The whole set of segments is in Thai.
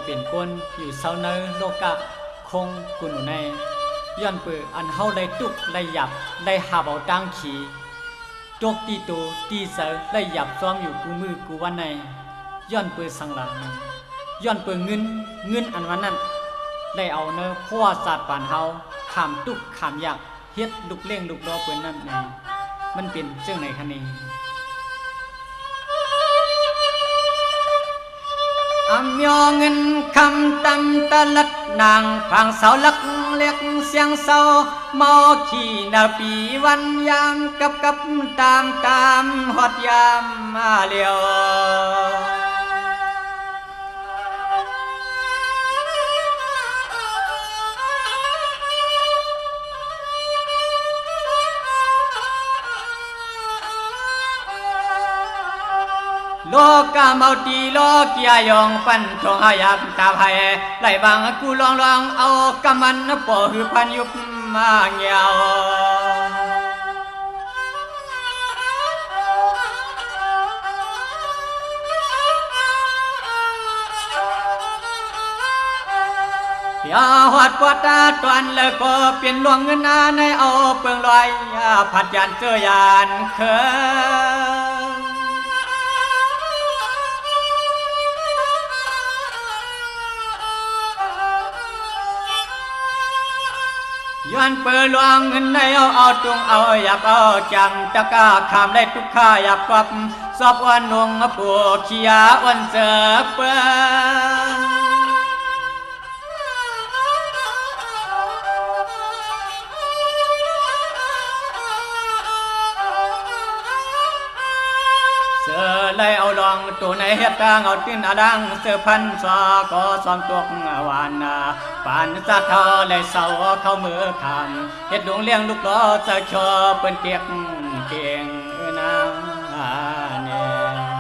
ลี่ยนก้นอยู่เศร้าเนอโลกะคงกุนในย้อนเปืออันเฮาได้ตุกได้หยับได้หาเบาตั้งขีจกตีตูตีเสอได้หยับซ้อมอยู่กูมือกูวันในย้อนเปือสังหลังย้อนเปือเงินอันวันนั้นได้เอาเนอพ่อศาสตร์ปานเฮาขามตุกขามอยากเฮ็ดลุกเล่งลุกรอเปืนนั่นเองมันเป็นเจ้าไหนคะนี่ยอเงินคำตำตะลัดนางพังเสาลักเล็กเสียงเศร้าเมาขี่นาปีวันยามกับตามฮอดยามมาเลียวโลกาเมาตีโลกียยองปันทองหายับตาไผ่ไหลบางกูลองเอากำมันปอหือพันยุบมาเงียวอย่าหอดปวดตาตอนเลยก็เปลี่ยนลวงเงินนาในเอาเปิงลอยผัดยานเจอยานเคย้อนเปิดลวงเงินในเอาตุงเอาหยับเอาจังตะก้าขามได้ทุกข้าหยับกับสอบวันนงปูเขียวันเสือเปิดเลยเอาลองตัวในเฮ็ดตางเอาติ้นอาดังเสือพันสอก็สองตัววานนาปานสักเขาเลยเศร้าเข้ามือคำเฮ็ดดวงเลี้ยงลูกล้อจะชอเปิ้นเตียกเก่งนาเนี่ย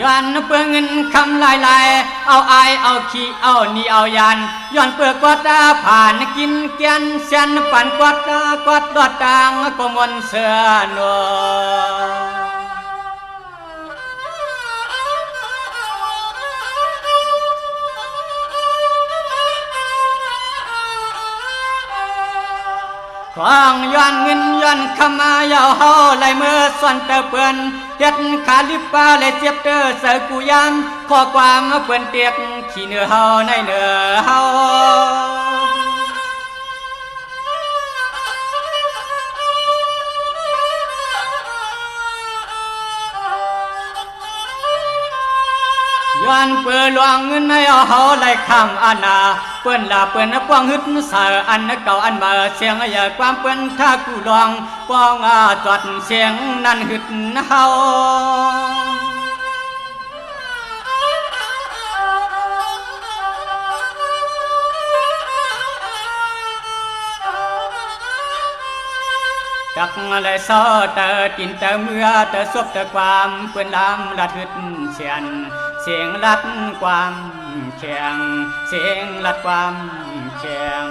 ย้อนเปลืองเงินคำลายเอาอายเอาขี้เอานี่เอายันย้อนเปลือกกวาดตาผ่านกินเกียนเสียนปั่นกวาดตากวาดดอดดังก็มวนเสือหนัวควางย้อนเงินย้อนคำมาเยาเฮาไหลมือส่วนเตอเปื่อนเฮ็ดขาลิบปลาเลยเจ็บเตอเสือกูยามข้อความเปื่อนเตียกขี้เนื้อเฮาในเนื้อเฮาย้อนเปื่อหลวงเงินในเฮาไหลคำอานาเปิ้นลาเปิ้นป้องหึดสาอันเก่าอันมาเสียงอย่าความเปิ้นถ้ากูลองป้องจอดเสียงนั่นหึดเฮาจักเลยซอเตอตินเตอเมื่อเตอซบเตอความเปิ้นลำลัดหึดเสียนเสียงลัดความแข็งเสียงลัดความแข็ง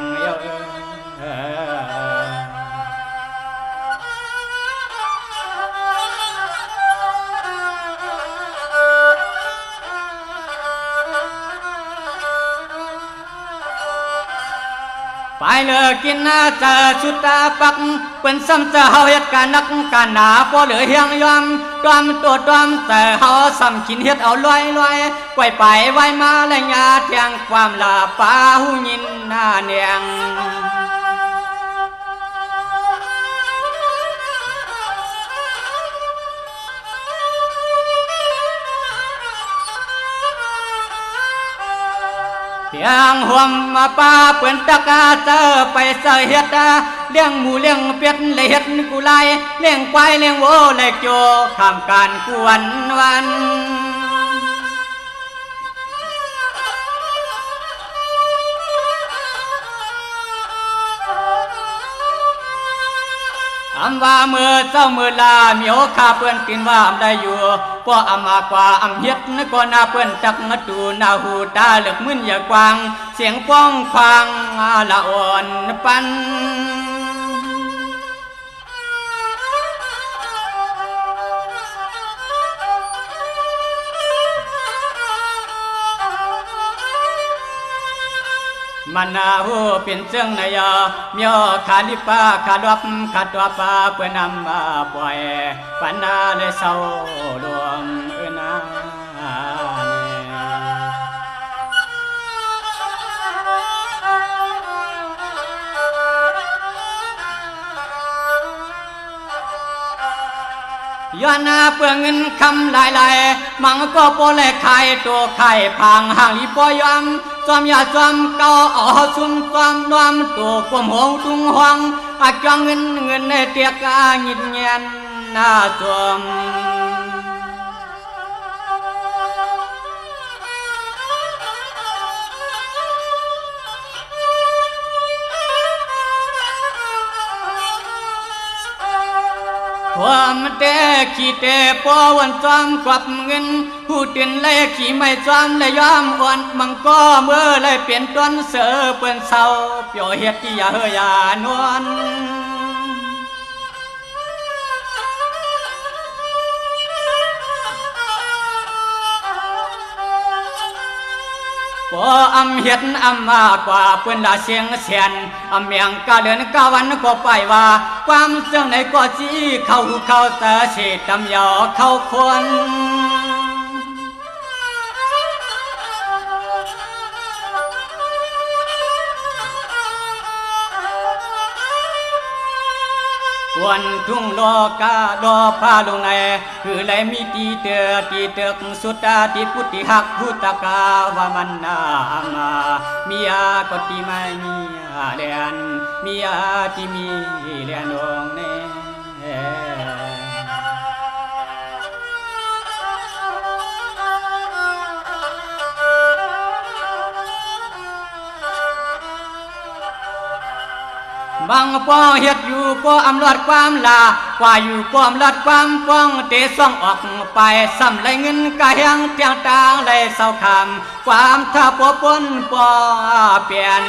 ไปเลยกินนาเจอชุดตาปักเป็นซ้ำเจอเฮาเหตุการนักการหนาพอเหลือเฮียงยอมตอมตัวตอมแต่เฮาซ้ำกินเฮ็ดเอาลอยไว้ไปไว้มาและยาเทียงความลาปาหูยินหน้าเนียงเตียงห่วมมาป้าเปิ้นตะกาเจอไปเสยเฮ็ดเลี้ยงหมูเลี้ยงเป็ดเลยเฮ็ดกูไลเลี้ยงควายเลี้ยงโวเลยโจข้ามการกวนวัน อ อำว่าเมื่อเจ้าเมื่อลามีโอคาเปิ้นกินว่าอำได้อยู่ก็อำมากว่าอำเฮ็ดนก็นาเปิ้นจักมาดูนาหูตาเหลือกมึนอย่ากวางเสียงป้องควางละอ่อนปันมันนาหูเป็นเจ้งนายเมียวขาลิปาขาดวับขาดวับเพื่อนำมาปล่อยปันนาเลยเศร้าดวงนาย้อนนาเปลืองเงินคำลายมังก็โปเลไข่ตัวไข่พังห่างลีปอยอมจอมยาจอมเก่าซุ่มจอมนวมตัวความหงตุงห้องจองเงินในเตียกงิดเงียนหน้าจอมความเตะขี้เตะปอวันจอมกลับเงินผู้ตินเลยขี้ไม่จอมเลยยอมอ่อนมังก็เมื่อเลยเปลี่ยนต้นเสือเปิ้นเศร้าเปียวเฮ็ดที่อย่าเฮยานวลพออำเฮ็ดอำมากว่าเปิ้นละเสียงเสียนอำเมียงกาเดือนกาวันก็ไปว่าความเสื่องไหนก็สิเข้าตาเฉดตำยอเข้าคนวันทุ่งโลกาดอพาลงในคือไหลมีตีเตือกสุดตาตีพุทธิหักพุทธกาว่ามันนามามียากติไม่มีเลียนมียาที่มีเลียนองเนบางป้อเฮ็ดอยู่ป้ออำลอดความลากว่าอยู่ป้อมลอดความป้องเตะซ่องออกไปซ้ำไหลเงินกะยังเตียงตางไหลเศร้าคำความท่าป้อปนป้อเปลี่ยน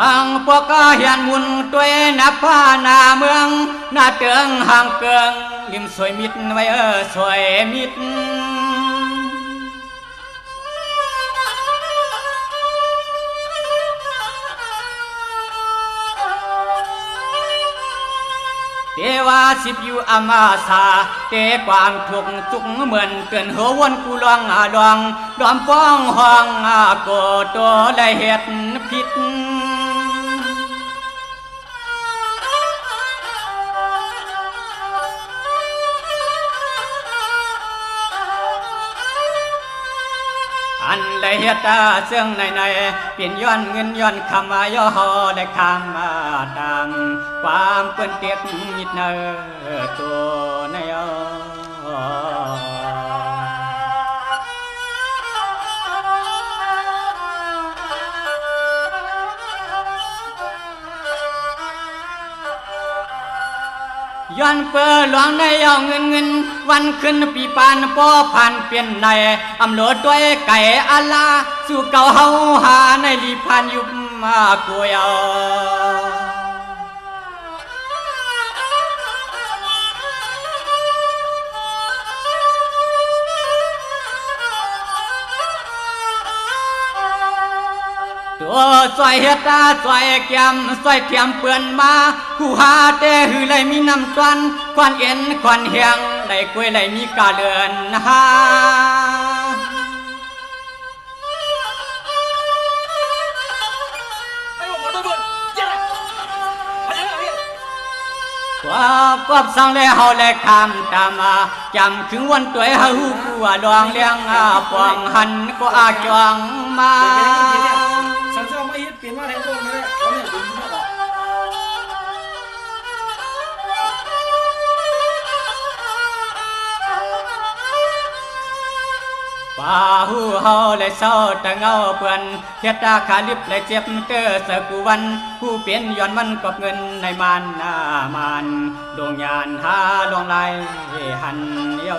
มังพวกก็เหียนมุนตัวนับผ้านาเมืองหน้าเตืองห่างเกิงริมสวยมิดไว้สวยมิดเทวาสิบอยู่อามาสาเตความทุกจุกเหมือนเกินหัววนกูลองดวงดอมป้องห้องโกตัวและเห็ดผิดอันได้เฮ็ดเสื่องในเปลี่ยนย้อนเงินย้อนคำย่อได้คำตามความเปิ้นเตียกมิดเนอตัวในย้อนเปิดหลวงได้เอาเงินวันขึ้นปีปานป้อผ่านเปลี่ยนในอำโหลดด้วยไก่อาลาสู่เก่าเฮาหาในลีพานยุบมากุยเอาตัวซอยเฮ็ดตาซอยแก้มซอยเทียมเปื่อนมาผู้หาแต่หือไหลมีน้ำตวนควันเอ็นควันเฮียงได้กล้วยไหลมีกาเลือนหาว่าก็สั่งแล้วเฮาแลคำตามมาจำถึงวันตัวเฮาผู้ว่าดวงเลี้ยงปองหันก็อาจวงมาเปลี่ยนมาแทนตัวนี้เขาเนี่ยดึงมาออก ว่าหูเฮาเลยเศร้าแต่เงาเปื่อนเทียตาขาลิบเลยเจ็บเตอสกุวันผู้เปลี่ยนย้อนมันกอบเงินในมันหน้ามันดวงยานหาลวงไหลหันเดียว